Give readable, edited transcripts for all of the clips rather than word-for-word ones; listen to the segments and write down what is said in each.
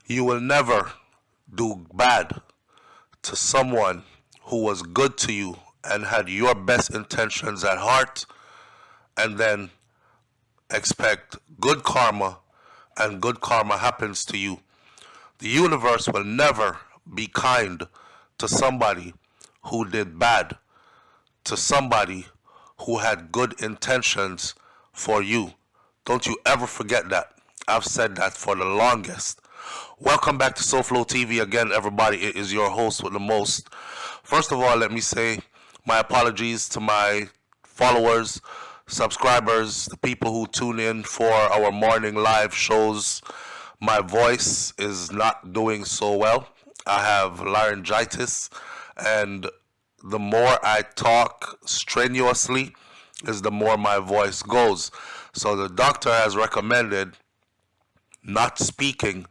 You will never do bad to someone who was good to you and had your best intentions at heart and then expect good karma and good karma happens to you. The universe will never be kind to somebody who did bad to somebody who had good intentions for you. Don't you ever forget that. I've said that for the longest. Welcome back to SouFLoTV again, everybody. It is your host with the most. First of all, let me say my apologies to my followers, subscribers, the people who tune in for our morning live shows. My voice is not doing so well. I have laryngitis, and the more I talk strenuously is the more my voice goes. So the doctor has recommended not speaking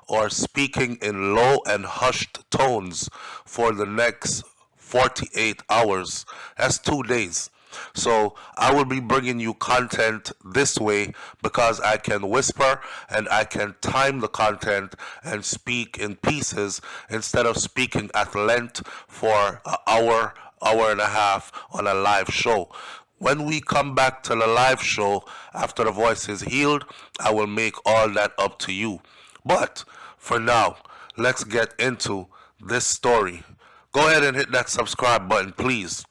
or speaking in low and hushed tones for the next 48 hours. That's 2 days. So I will be bringing you content this way because I can whisper and I can time the content and speak in pieces instead of speaking at length for an hour, hour and a half on a live show. When we come back to the live show after the voice is healed, I will make all that up to you. But for now, let's get into this story. Go ahead and hit that subscribe button, please.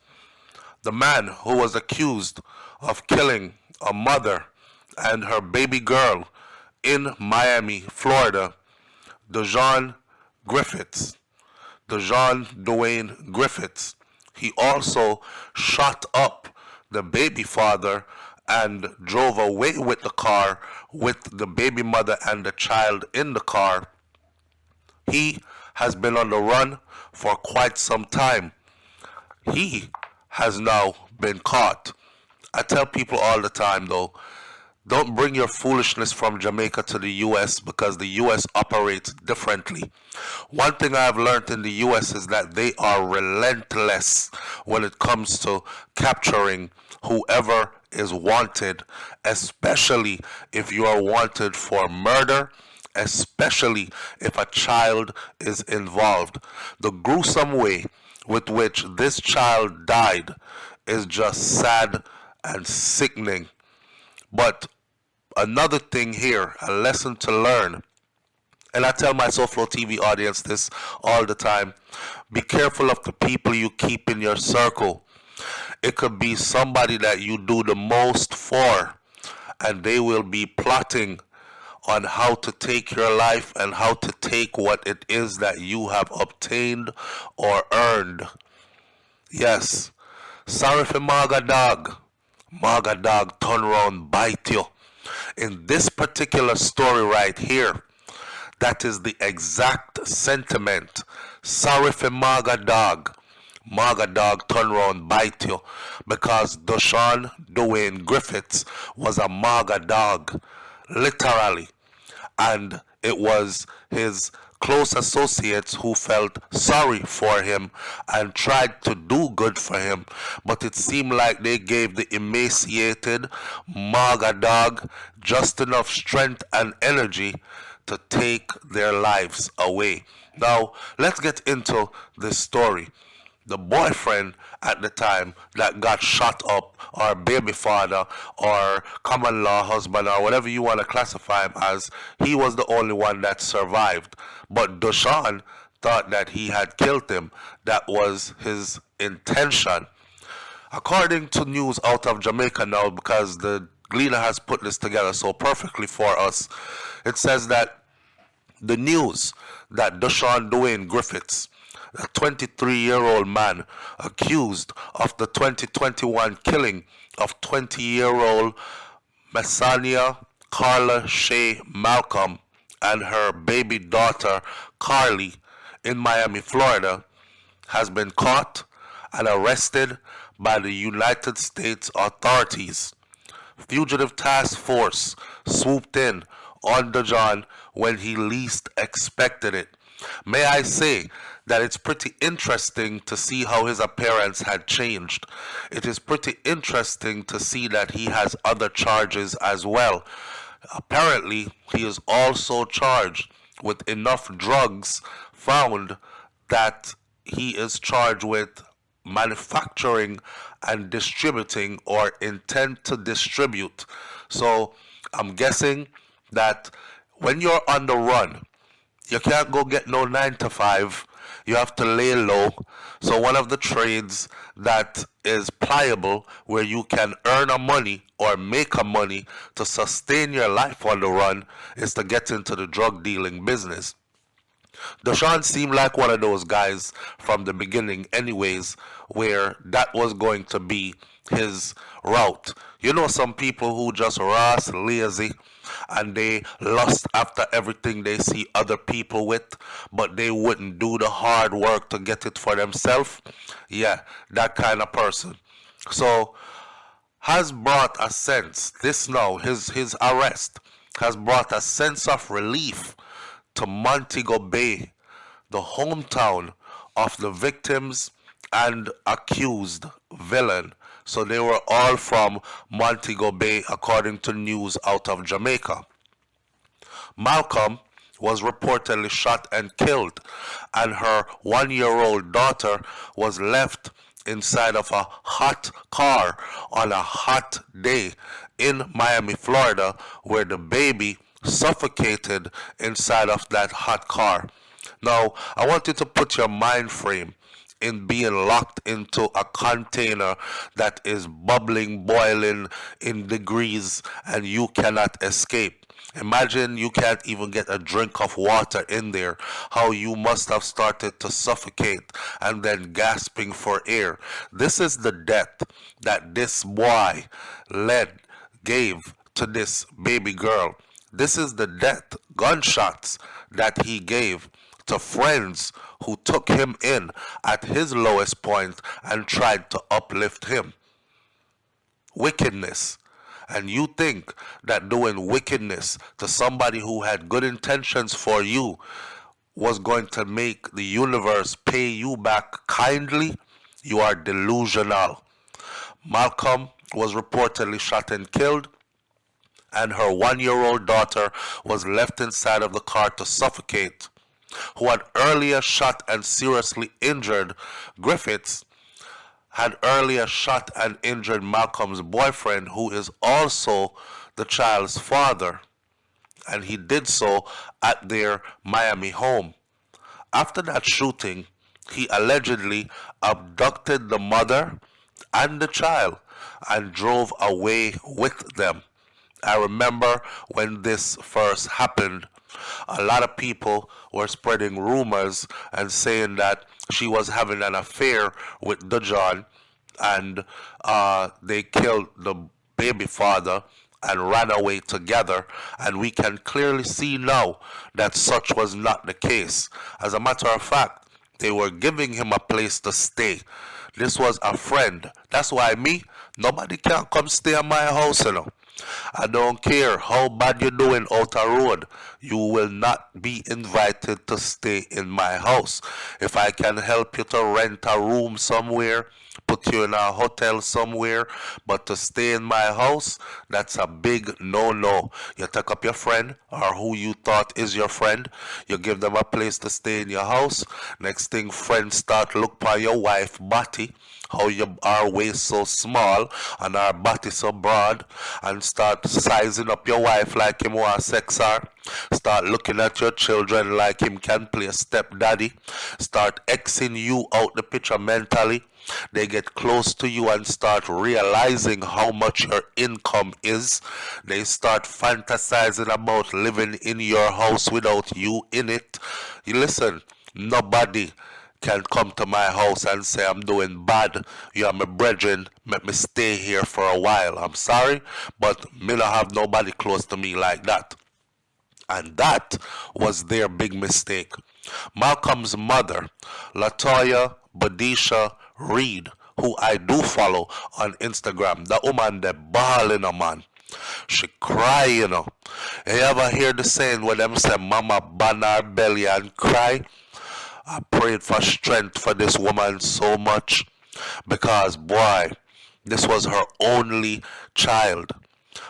The man who was accused of killing a mother and her baby girl in Miami, Florida, Doujon Duwanye Griffiths. He also shot up the baby father and drove away with the car with the baby mother and the child in the car. He has been on the run for quite some time. He has now been caught. I tell people all the time though, don't bring your foolishness from Jamaica to the US because the US operates differently. One thing I've learned in the US is that they are relentless when it comes to capturing whoever is wanted, especially if you are wanted for murder, especially if a child is involved. The gruesome way with which this child died is just sad and sickening. But another thing here, a lesson to learn, and I tell my SouFLoTV audience this all the time, be careful of the people you keep in your circle. It could be somebody that you do the most for, and they will be plotting on how to take your life and how to take what it is that you have obtained or earned. Yes, sorry for Maga Dog. Maga Dog turn around bite you. In this particular story right here, that is the exact sentiment. Sorry for Maga Dog. Maga Dog turn around bite you because Doujon Duwanye Griffiths was a Maga Dog, literally. And it was his close associates who felt sorry for him and tried to do good for him, but it seemed like they gave the emaciated Maga Dog just enough strength and energy to take their lives away. Now, let's get into this story. The boyfriend at the time that got shot up, or baby father, or common law husband, or whatever you want to classify him as, he was the only one that survived. But Doujon thought that he had killed him. That was his intention. According to news out of Jamaica now, because the Gleaner has put this together so perfectly for us, it says that the news that Doujon Duwanye Griffiths, a 23-year-old man accused of the 2021 killing of 20-year-old Messania Carla Shea Malcolm and her baby daughter Carly in Miami, Florida, has been caught and arrested by the United States authorities. Fugitive Task Force swooped in on Doujon when he least expected it. May I say that it's pretty interesting to see how his appearance had changed. It is pretty interesting to see that he has other charges as well. Apparently, he is also charged with enough drugs found that he is charged with manufacturing and distributing or intent to distribute. So I'm guessing that when you're on the run, you can't go get no 9 to 5. You have to lay low. So one of the trades that is pliable where you can earn a money or make a money to sustain your life on the run is to get into the drug dealing business. Doujon seemed like one of those guys from the beginning, anyways, where that was going to be his route. You know, some people who just rust lazy and they lust after everything they see other people with, but they wouldn't do the hard work to get it for themselves. Yeah, that kind of person. So, has brought a sense, this now, his arrest has brought a sense of relief to Montego Bay, the hometown of the victims and accused villain. So they were all from Montego Bay, according to news out of Jamaica. Malcolm was reportedly shot and killed, and her 1-year-old daughter was left inside of a hot car on a hot day in Miami, Florida, where the baby suffocated inside of that hot car. Now, I want you to put your mind frame in being locked into a container that is bubbling, boiling in degrees, and you cannot escape. Imagine you can't even get a drink of water in there, how you must have started to suffocate and then gasping for air. This is the death that this boy gave to this baby girl. This is the death, gunshots that he gave to friends who took him in at his lowest point and tried to uplift him. Wickedness. And you think that doing wickedness to somebody who had good intentions for you was going to make the universe pay you back kindly? You are delusional. Malcolm was reportedly shot and killed, and her 1-year-old daughter was left inside of the car to suffocate. Who had earlier shot and seriously injured Griffiths, had earlier shot and injured Malcolm's boyfriend, who is also the child's father, and he did so at their Miami home. After that shooting, he allegedly abducted the mother and the child and drove away with them. I remember when this first happened, a lot of people were spreading rumors and saying that she was having an affair with Doujon, and they killed the baby father and ran away together. And we can clearly see now that such was not the case. As a matter of fact, they were giving him a place to stay. This was a friend. That's why nobody can come stay at my house, you know. I don't care how bad you're doing out a road. You will not be invited to stay in my house. If I can help you to rent a room somewhere, put you in a hotel somewhere, but to stay in my house, that's a big no-no. You take up your friend or who you thought is your friend, you give them a place to stay in your house. Next thing, friends start look for your wife body, how you are waist so small and our body so broad, and start sizing up your wife like him want sex her. Start looking at your children like him can play stepdaddy. Start Xing you out the picture mentally. They get close to you and start realizing how much your income is. They start fantasizing about living in your house without you in it. You listen, nobody can come to my house and say I'm doing bad. You are my brethren, let me stay here for a while. I'm sorry, but me not have nobody close to me like that. And that was their big mistake. Malcolm's mother, Latoya Badisha Reed, who I do follow on Instagram, the woman that bawling a man. She cry, you know. You ever hear the saying where them say mama ban her belly and cry? I prayed for strength for this woman so much because, boy, this was her only child.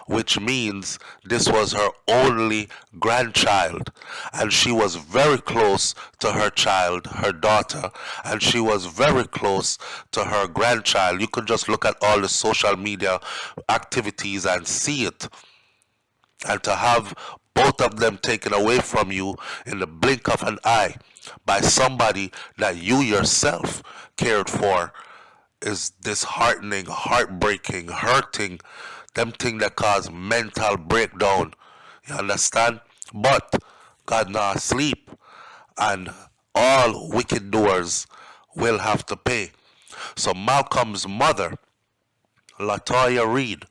which means this was her only grandchild. And she was very close to her child, her daughter, and she was very close to her grandchild. You could just look at all the social media activities and see it. And to have both of them taken away from you in the blink of an eye by somebody that you yourself cared for is disheartening, heartbreaking, hurting, them things that cause mental breakdown. You understand? But God not asleep, and all wicked doers will have to pay. So Malcolm's mother, Latoya Reed,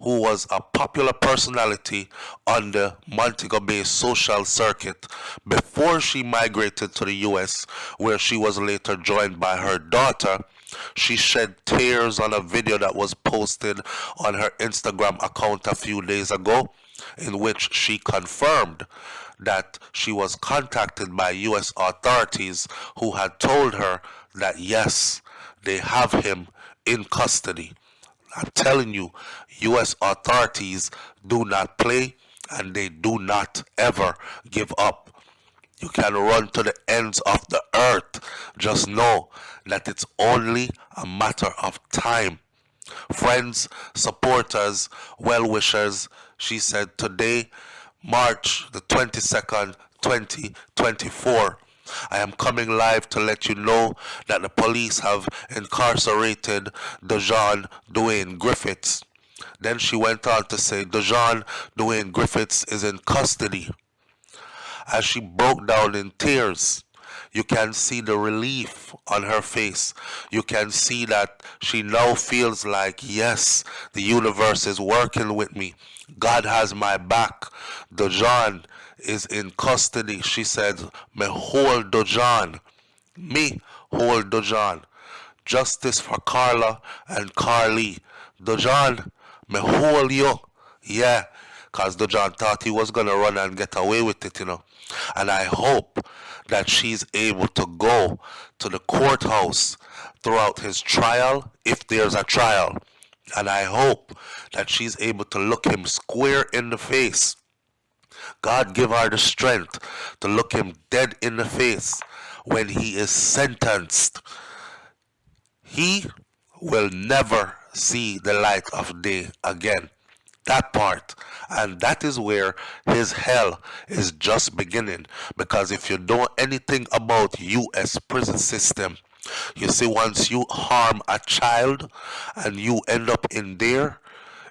who was a popular personality on the Montego Bay social circuit before she migrated to the US, where she was later joined by her daughter. She shed tears on a video that was posted on her Instagram account a few days ago, in which she confirmed that she was contacted by US authorities who had told her that yes, they have him in custody. I'm telling you, U.S. authorities do not play, and they do not ever give up. You can run to the ends of the earth. Just know that it's only a matter of time. Friends, supporters, well-wishers, she said today, March the 22nd, 2024. I am coming live to let you know that the police have incarcerated Doujon Duwanye Griffiths. Then she went on to say Doujon Duwanye Griffiths is in custody. As she broke down in tears, you can see the relief on her face. You can see that she now feels like, yes, the universe is working with me. God has my back. Doujon is in custody. She said, me hold Doujon. Me hold Doujon. Justice for Carla and Carly. Doujon, me hold you. Yeah, because Doujon thought he was going to run and get away with it, And I hope that she's able to go to the courthouse throughout his trial, if there's a trial. And I hope that she's able to look him square in the face. God give her the strength to look him dead in the face when he is sentenced. He will never see the light of day again. That part. And that is where his hell is just beginning. Because if you know anything about U.S. prison system, you see, once you harm a child and you end up in there,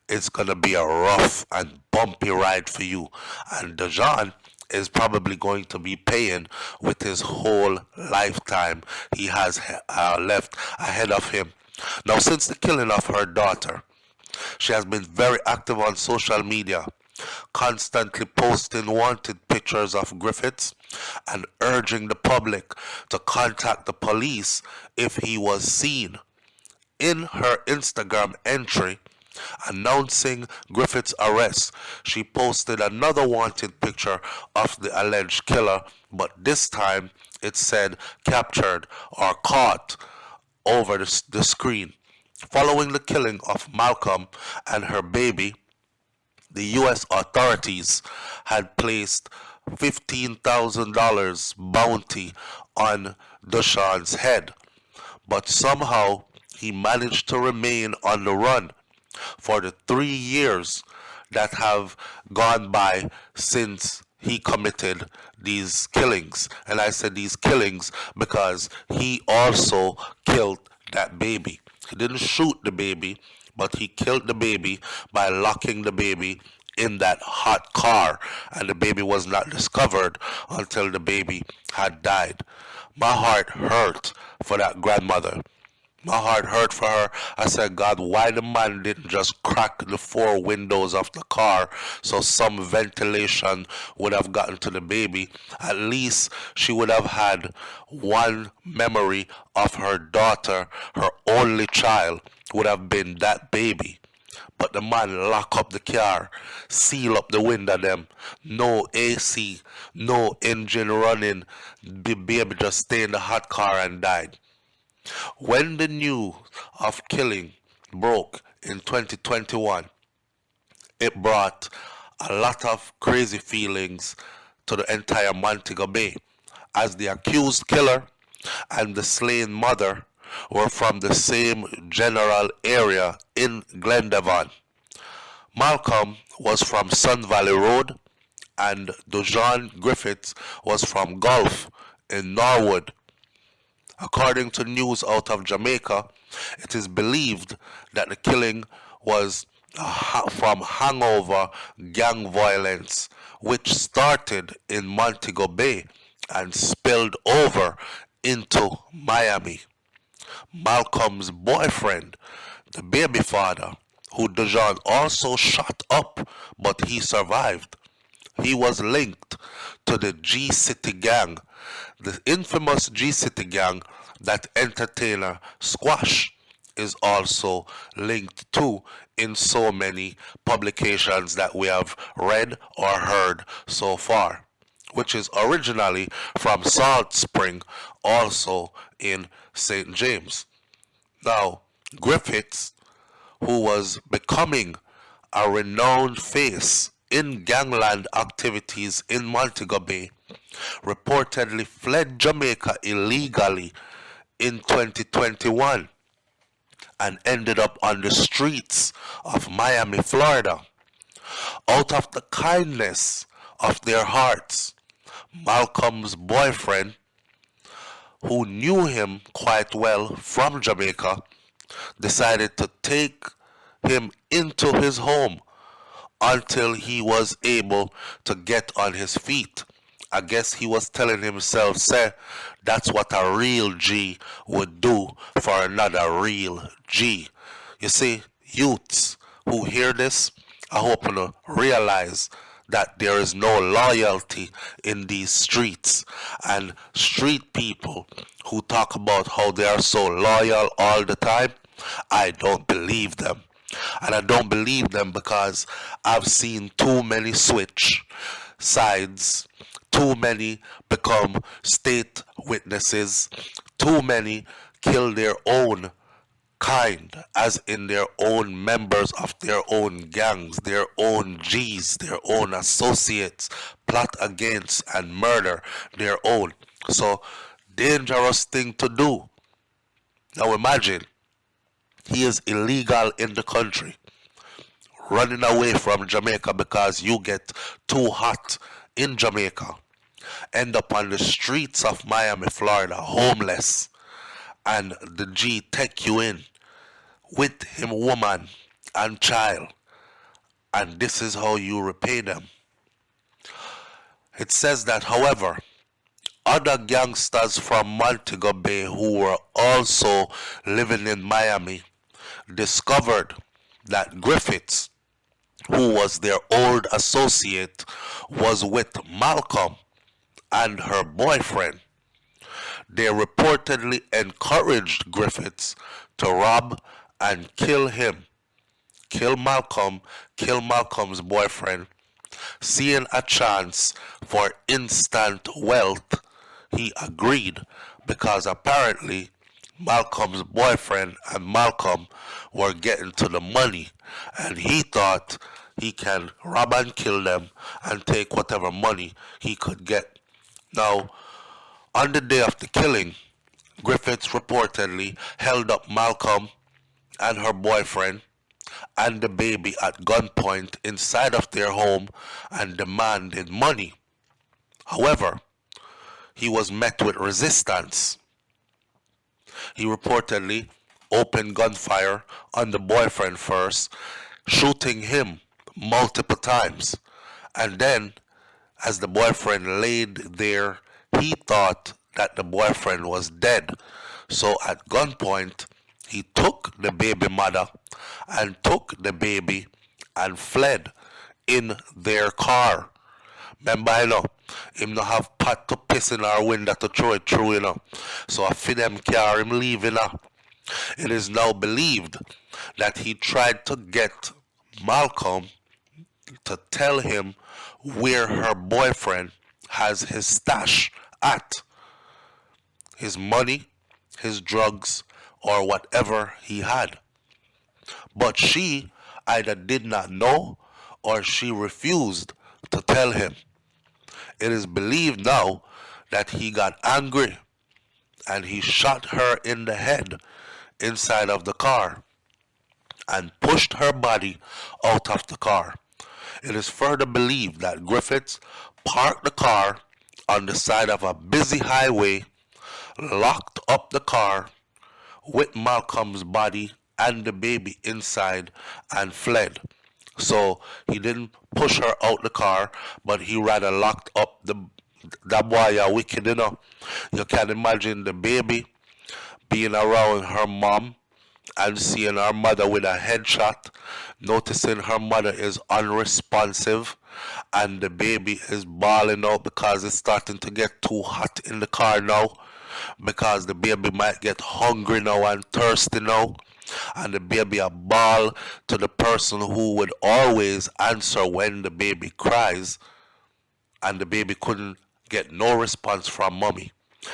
it's going to be a rough and bumpy ride for you. And Doujon is probably going to be paying with his whole lifetime he has left ahead of him. Now, since the killing of her daughter, she has been very active on social media, constantly posting wanted pictures of Griffiths and urging the public to contact the police if he was seen. In her Instagram entry announcing Griffith's arrest, she posted another wanted picture of the alleged killer, but this time it said captured or caught over the screen. Following the killing of Malcolm and her baby, the U.S. authorities had placed $15,000 bounty on Doujon's head, but somehow he managed to remain on the run for the 3 years that have gone by since he committed these killings. And I said these killings because he also killed that baby. He didn't shoot the baby, but he killed the baby by locking the baby in that hot car, and the baby was not discovered until the baby had died. My heart hurt for that grandmother. My heart hurt for her. I said, God, why the man didn't just crack the 4 windows of the car so some ventilation would have gotten to the baby? At least she would have had one memory of her daughter, her only child, would have been that baby. But the man lock up the car, seal up the window them, no AC, no engine running, the baby just stay in the hot car and died. When the news of killing broke in 2021, It brought a lot of crazy feelings to the entire Montego Bay, as the accused killer and the slain mother were from the same general area in Glendavon. Malcolm was from Sun Valley Road, and Doujon Griffiths was from Gulf in Norwood. According to news out of Jamaica, it is believed that the killing was from hangover gang violence, which started in Montego Bay and spilled over into Miami. Malcolm's boyfriend, the baby father, who Dejan also shot up, but he survived. He was linked to the G City gang, the infamous G City gang that entertainer Squash is also linked to in so many publications that we have read or heard so far, which is originally from Salt Spring, also in St. James. Now, Griffiths, who was becoming a renowned face in gangland activities in Montego Bay, reportedly fled Jamaica illegally in 2021 and ended up on the streets of Miami, Florida. Out of the kindness of their hearts, Malcolm's boyfriend, who knew him quite well from Jamaica, decided to take him into his home until he was able to get on his feet. I guess he was telling himself, say, that's what a real G would do for another real G. You see, youths who hear this, I hope you realize that there is no loyalty in these streets, and street people who talk about how they are so loyal all the time, I don't believe them. And I don't believe them because I've seen too many switch sides, too many become state witnesses, too many kill their own kind, as in their own members of their own gangs, their own G's, their own associates, plot against and murder their own. So, dangerous thing to do. Now imagine, he is illegal in the country, running away from Jamaica because you get too hot in Jamaica, end up on the streets of Miami, Florida, homeless, and the G take you in with him woman and child, and this is how you repay them. It says that, however, other gangsters from Montego Bay who were also living in Miami discovered that Griffiths, who was their old associate, was with Malcolm and her boyfriend. They reportedly encouraged Griffiths to rob and kill him, kill Malcolm, kill Malcolm's boyfriend. Seeing a chance for instant wealth, he agreed because apparently Malcolm's boyfriend and Malcolm were getting to the money, and he thought he can rob and kill them and take whatever money he could get. Now, on the day of the killing, Griffiths reportedly held up Malcolm and her boyfriend and the baby at gunpoint inside of their home and demanded money. However, he was met with resistance. He reportedly opened gunfire on the boyfriend first, shooting him multiple times. And then, as the boyfriend laid there, he thought that the boyfriend was dead. So at gunpoint, he took the baby mother and took the baby and fled in their car. Remember, him no have pot to piss in our window to throw it through, So I feed them car him leave, It is now believed that he tried to get Malcolm to tell him where her boyfriend has his stash at. His money, his drugs, or whatever he had. But she either did not know or she refused to tell him. It is believed now that he got angry and he shot her in the head inside of the car and pushed her body out of the car. It is further believed that Griffiths parked the car on the side of a busy highway, locked up the car with Malcolm's body and the baby inside, and fled. So he didn't push her out the car, but he rather locked up the that boy are wicked, you know. You can imagine the baby being around her mom and seeing her mother with a headshot, noticing her mother is unresponsive and the baby is bawling out because it's starting to get too hot in the car now, because the baby might get hungry now and thirsty now, and the baby a bawl to the person who would always answer when the baby cries, and the baby couldn't get no response from mommy.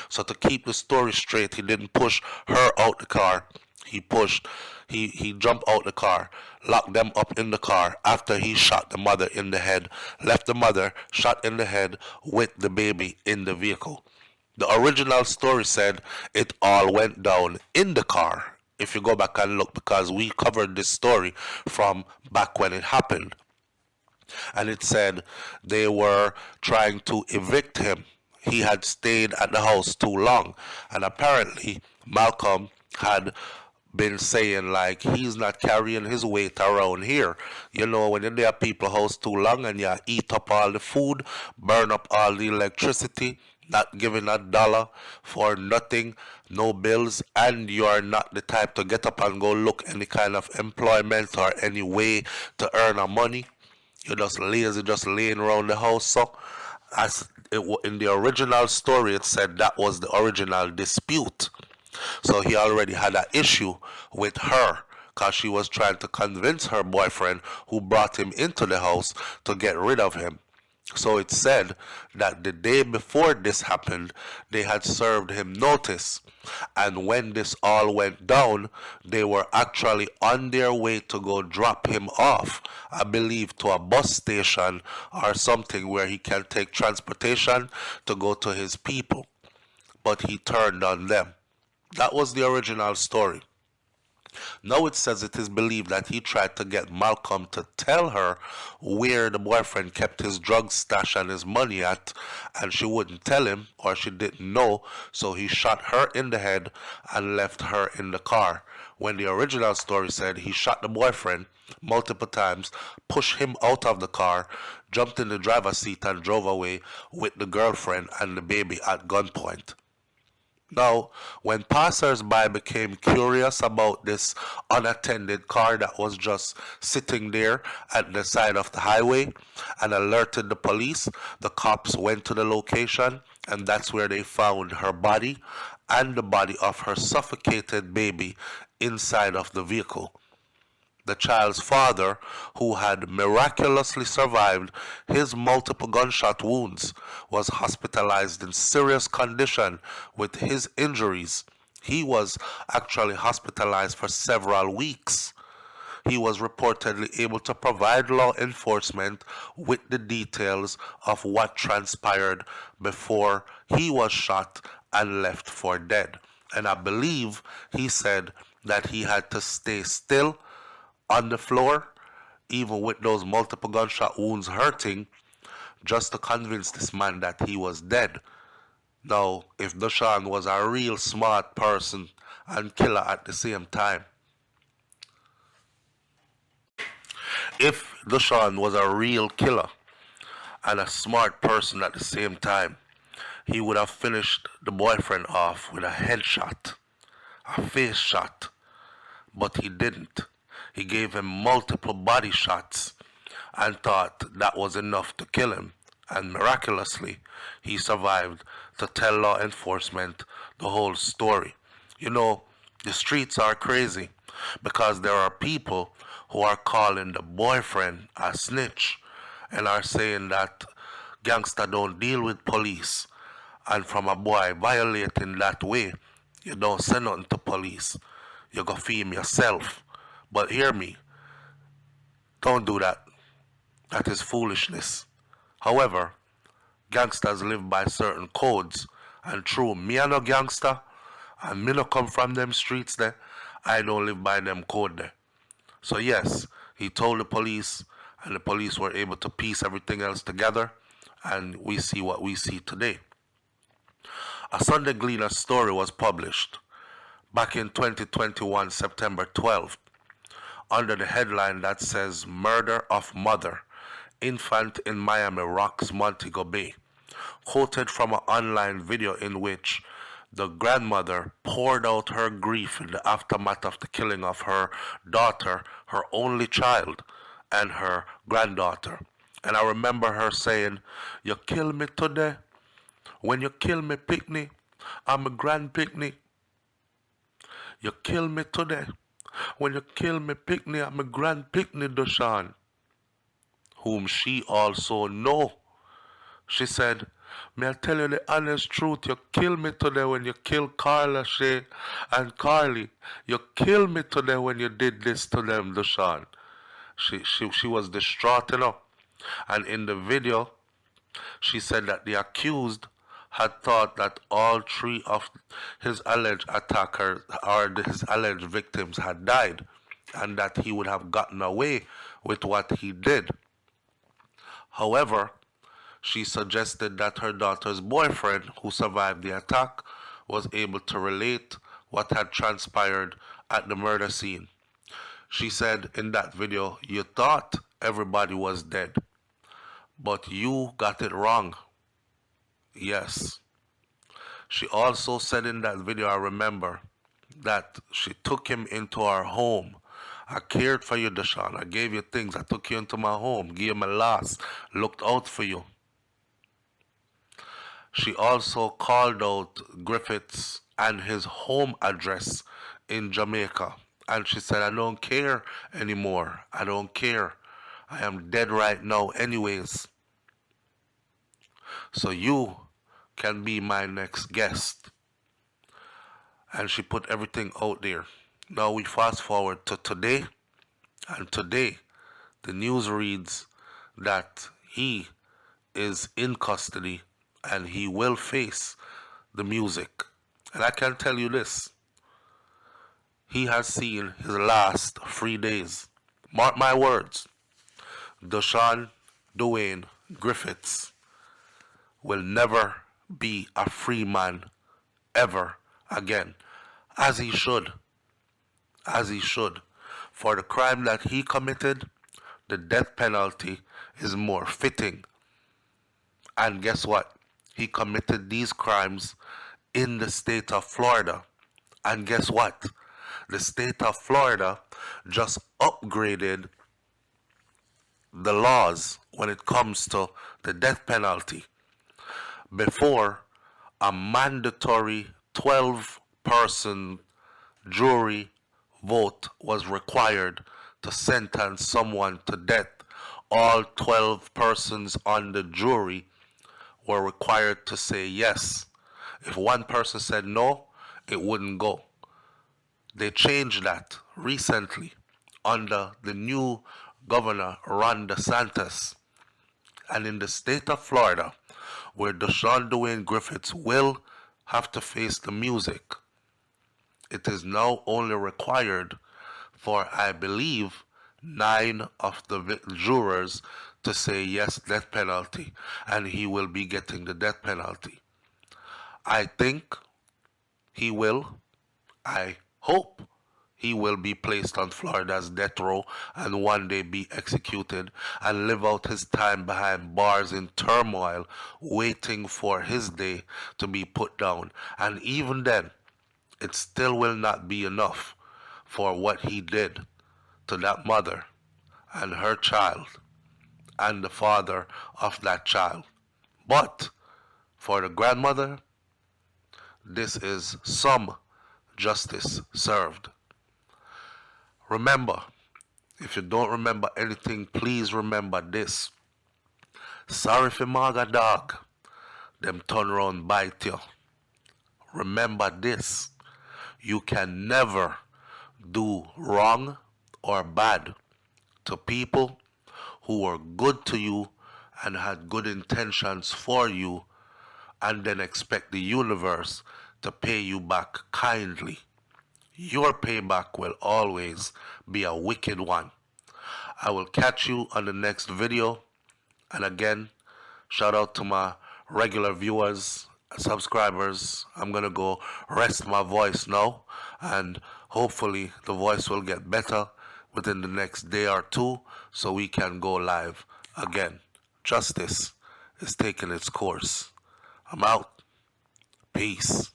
So to keep the story straight, he didn't push her out the car. He jumped out the car, locked them up in the car after he shot the mother in the head, left the mother shot in the head with the baby in the vehicle. The original story said it all went down in the car. If you go back and look, because we covered this story from back when it happened, and it said they were trying to evict him. He had stayed at the house too long, and apparently Malcolm had been saying like he's not carrying his weight around here. You know, when you're there at people's house too long and you eat up all the food, burn up all the electricity, not giving a dollar for nothing, no bills, and you are not the type to get up and go look any kind of employment or any way to earn a money. You're just lazy, just laying around the house. So, in the original story, it said that was the original dispute. So he already had an issue with her because she was trying to convince her boyfriend who brought him into the house to get rid of him. So it said that the day before this happened, they had served him notice. And when this all went down, they were actually on their way to go drop him off, I believe, to a bus station or something where he can take transportation to go to his people. But he turned on them. That was the original story. Now it says it is believed that he tried to get Malcolm to tell her where the boyfriend kept his drug stash and his money at, and she wouldn't tell him, or she didn't know, so he shot her in the head and left her in the car. When the original story said he shot the boyfriend multiple times, pushed him out of the car, jumped in the driver's seat and drove away with the girlfriend and the baby at gunpoint. Now, when passers-by became curious about this unattended car that was just sitting there at the side of the highway and alerted the police, the cops went to the location, and that's where they found her body and the body of her suffocated baby inside of the vehicle. The child's father, who had miraculously survived his multiple gunshot wounds, was hospitalized in serious condition with his injuries. He was actually hospitalized for several weeks. He was reportedly able to provide law enforcement with the details of what transpired before he was shot and left for dead. And I believe he said that he had to stay still on the floor, even with those multiple gunshot wounds hurting, just to convince this man that he was dead. Now, if Doujon was a real smart person and killer at the same time, if Doujon was a real killer and a smart person at the same time, he would have finished the boyfriend off with a headshot, a face shot, but he didn't. He gave him multiple body shots and thought that was enough to kill him. And miraculously, he survived to tell law enforcement the whole story. You know, the streets are crazy because there are people who are calling the boyfriend a snitch and are saying that gangster don't deal with police. And from a boy violating that way, you don't say nothing to police. You go feel yourself. But hear me, don't do that. That is foolishness. However, gangsters live by certain codes, and true, me a no gangster, and me no come from them streets there, I don't live by them code there. So yes, he told the police, and the police were able to piece everything else together, and we see what we see today. A Sunday Gleaner story was published back in 2021, September 12th, under the headline that says Murder of Mother, Infant in Miami Rocks Montego Bay, quoted from an online video in which the grandmother poured out her grief in the aftermath of the killing of her daughter, her only child, and her granddaughter. And I remember her saying, "You kill me today. When you kill me, picnic, I'm a grand picnic. You kill me today. When you kill me, picnic, I'm a grand picnic, Doujon," whom she also know. She said, "May I tell you the honest truth? You kill me today when you kill Carla, Shay, and Carly. You kill me today when you did this to them, Doujon." She was distraught, you know. And in the video, she said that the accused had thought that all three of his alleged attackers or his alleged victims had died, and that he would have gotten away with what he did. However, she suggested that her daughter's boyfriend, who survived the attack, was able to relate what had transpired at the murder scene. She said in that video, "You thought everybody was dead, but you got it wrong." Yes. She also said in that video, I remember, that she took him into our home. "I cared for you, Doujon. I gave you things. I took you into my home, gave you my last, looked out for you." She also called out Griffiths and his home address in Jamaica. And she said, "I don't care anymore. I don't care. I am dead right now anyways. So you can be my next guest." And she put everything out there. Now we fast forward to today. And today, the news reads that he is in custody and he will face the music. And I can tell you this, he has seen his last 3 days. Mark my words, Doujon Duwanye Griffiths will never be a free man ever again, as he should. As he should. For the crime that he committed, the death penalty is more fitting. And guess what? He committed these crimes in the state of Florida. And guess what? The state of Florida just upgraded the laws when it comes to the death penalty. Before, a mandatory 12-person jury vote was required to sentence someone to death. All 12 persons on the jury were required to say yes. If one person said no, it wouldn't go. They changed that recently under the new governor, Ron DeSantis. And in the state of Florida, where Doujon Duwanye Griffiths will have to face the music, it is now only required for, I believe, 9 of the jurors to say yes, death penalty, and he will be getting the death penalty. I think he will, I hope he will be placed on Florida's death row and one day be executed and live out his time behind bars in turmoil, waiting for his day to be put down. And even then, it still will not be enough for what he did to that mother and her child and the father of that child. But for the grandmother, this is some justice served. Remember, if you don't remember anything, please remember this. Sorry for maga dog, them turn around bite you. Remember this, you can never do wrong or bad to people who were good to you and had good intentions for you, and then expect the universe to pay you back kindly. Your payback will always be a wicked one. I will catch you on the next video. And again, shout out to my regular viewers, subscribers. I'm going to go rest my voice now, and hopefully the voice will get better within the next day or two so we can go live again. Justice is taking its course. I'm out. Peace.